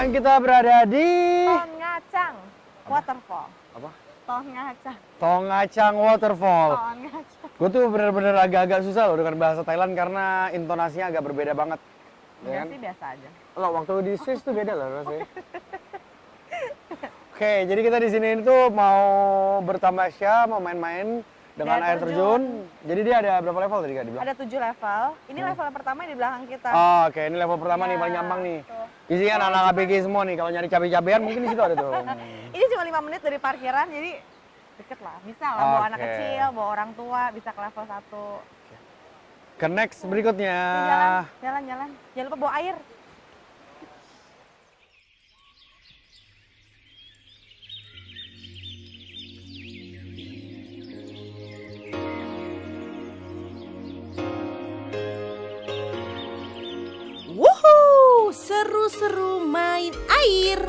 Sekarang kita berada di Tongacang Waterfall. apa? Tongacang. Tongacang Waterfall. Tongacang. Gue tuh bener-bener agak-agak susah loh dengan bahasa Thailand karena intonasinya agak berbeda banget. Enggak sih, biasa aja. Loh, waktu di Swiss tuh beda loh rasanya. Oke, jadi kita di sini tuh mau bertamasya, mau main-main dengan air terjun. Jadi dia ada berapa level tadi Kak dibilang? Ada 7 level. Ini level pertama di belakang kita. Oh, oke, ini level pertama nih Ya, paling gampang nih. tuh. Isinya anak-anak ABG semua nih. Kalau nyari cabai-cabean mungkin di situ ada tuh. Ini cuma 5 menit dari parkiran, jadi deket lah. Bisa lah bawa anak Oke. kecil, bawa orang tua, bisa ke level 1. Ke next berikutnya. Jalan. Jangan lupa bawa air. Wuhuu, seru-seru main air.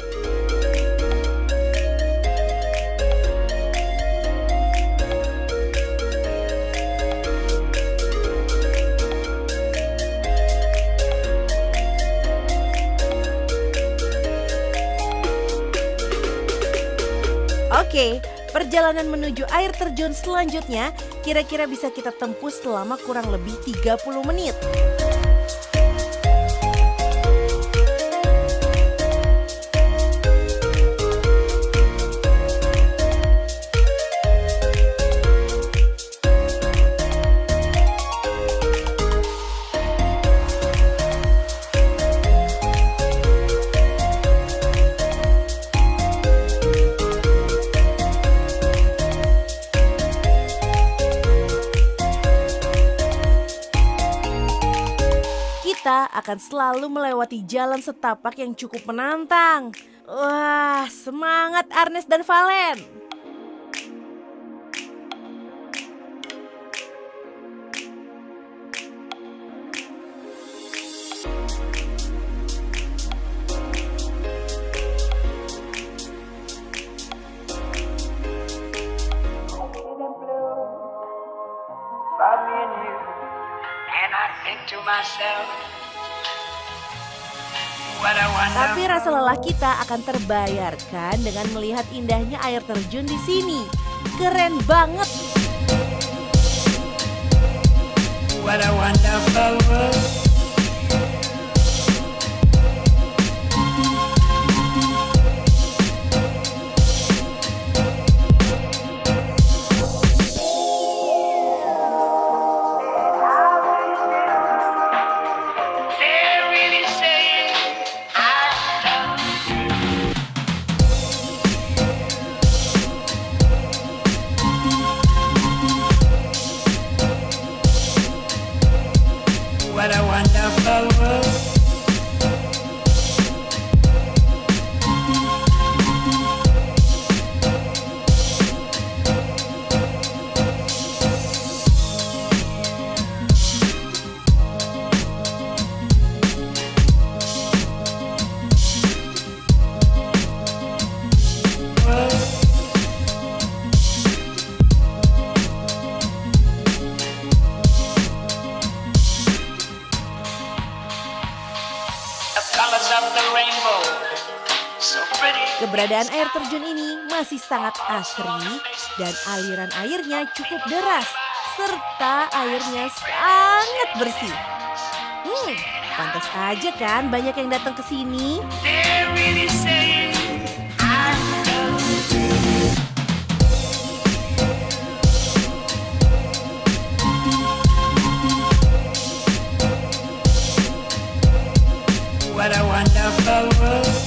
Oke, perjalanan menuju air terjun selanjutnya kira-kira bisa kita tempuh selama kurang lebih 30 menit. Kita akan selalu melewati jalan setapak yang cukup menantang. Wah, semangat Arnes dan Valen. By me and you, and I think to myself, what a Tapi wonderful, rasa lelah kita akan terbayarkan dengan melihat indahnya air terjun di sini. Keren banget. what a wonderful world. They're really saying I love you. What a wonderful world. The colors of the rainbow, so pretty. Keberadaan air terjun ini masih sangat asri dan aliran airnya cukup deras serta airnya sangat bersih. Pantas aja kan banyak yang datang ke sini. They're really saying I love you. What a wonderful world.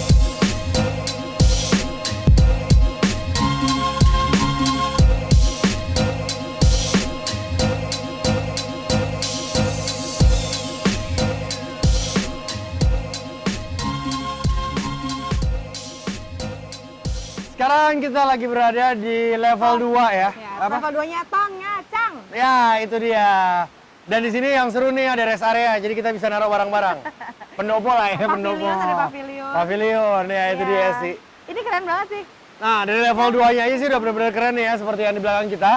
Sekarang kita lagi berada di level 2 ya. Ya, level 2-nya Tongacang. Ya, itu dia. Dan di sini yang seru nih ada rest area, jadi kita bisa naruh barang-barang. Pendopo lah ya, pendopo. Pavilion, ada pavilion. Pavilion, ya itu Ya. dia sih. Ini keren banget sih. Nah, dari level 2-nya aja sih udah bener-bener keren ya, seperti yang di belakang kita.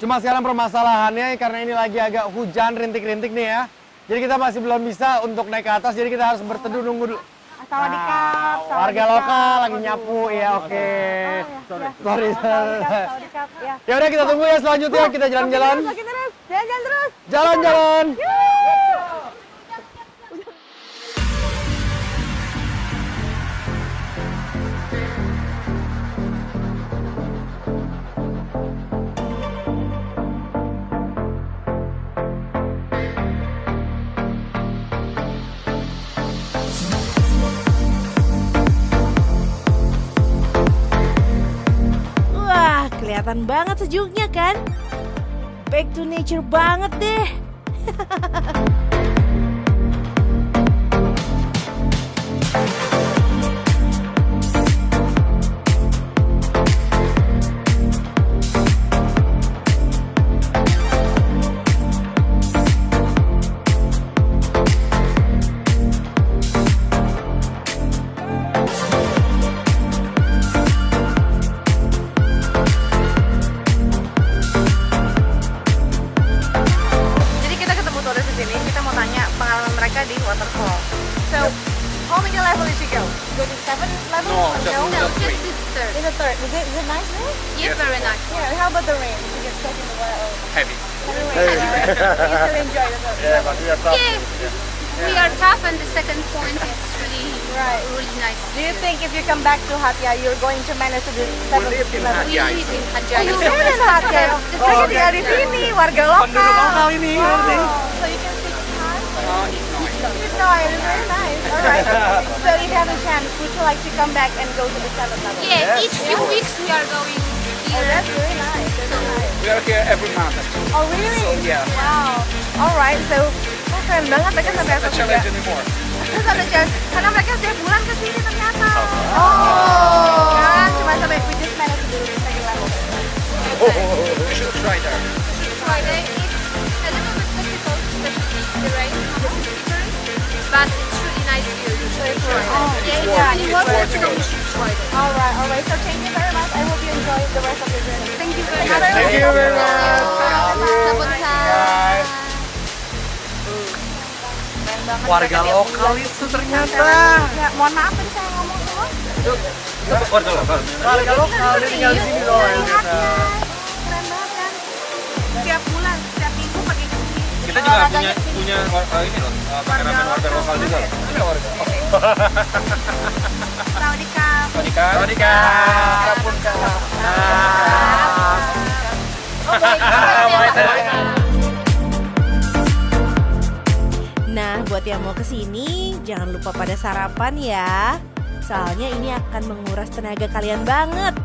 Cuma sekarang permasalahannya karena ini lagi agak hujan, rintik-rintik nih ya. Jadi kita masih belum bisa untuk naik ke atas, jadi kita harus berteduh nunggu dulu. Sawadikap. Warga lokal lagi nyapu, ya oke. Sorry. Sawadikap, ya. Ya udah kita tunggu ya selanjutnya kita jalan-jalan. Makin terus, jalan-jalan terus. Jalan-jalan. Wah, kelihatan banget sejuknya kan? Back to nature banget deh. Jadi kita ketemu turis di sini, kita mau tanya pengalaman mereka di waterfall. So, how many level did you go? Go to 7 level? No, just the third. In the third. Is it nice there? Yes, very nice. Yeah, how about the rain? Did you get stuck in the water? Heavy. You still enjoy the Yeah, we are tough, and the second point is really, Right. really nice. Do you think if you come back to Hatia, you're going to manage to do 7 We live in Hadjai. You live in Hatia. Mereka tinggal di sini, warga lokal. ini. So you can speak Thai? No, it's very nice. All right. So if you have a chance, would you like to come back and go to the 7th level? Yeah, each few weeks we are going Oh, here. that's very nice. That's nice. We are here every month. Actually. Oh, really? So, yeah. Wow. All right. So, keren banget mereka sampai Not a atas juga. challenge anymore. Terus ada chance karena mereka setiap bulan ke sini ternyata. Oh. Kan cuma sampai we just managed to do the second level. You should try there. Friday, it's a little bit difficult, especially the rain, but it's really nice view. Oh, Yeah, it's yeah, really it's worth worth it. to go. All right, all right. So thank you very much. I hope you enjoy the rest of your journey. Thank you very much. Thank you very much. Sabotage. Keren banget Warga mereka tiap lokal bulan. itu ternyata. Ya, mohon maaf tadi saya ngomong semua. Warga lokal. Warga lokal dia tinggal di sini loh. Keren banget kan? Setiap bulan, setiap minggu pergi ke sini. Kita juga punya ini loh, kameramen warga lokal juga loh. Ada warga. Sawadikap. Sawadikap. Nah, buat yang mau kesini, jangan lupa pada sarapan ya. Soalnya ini akan menguras tenaga kalian banget.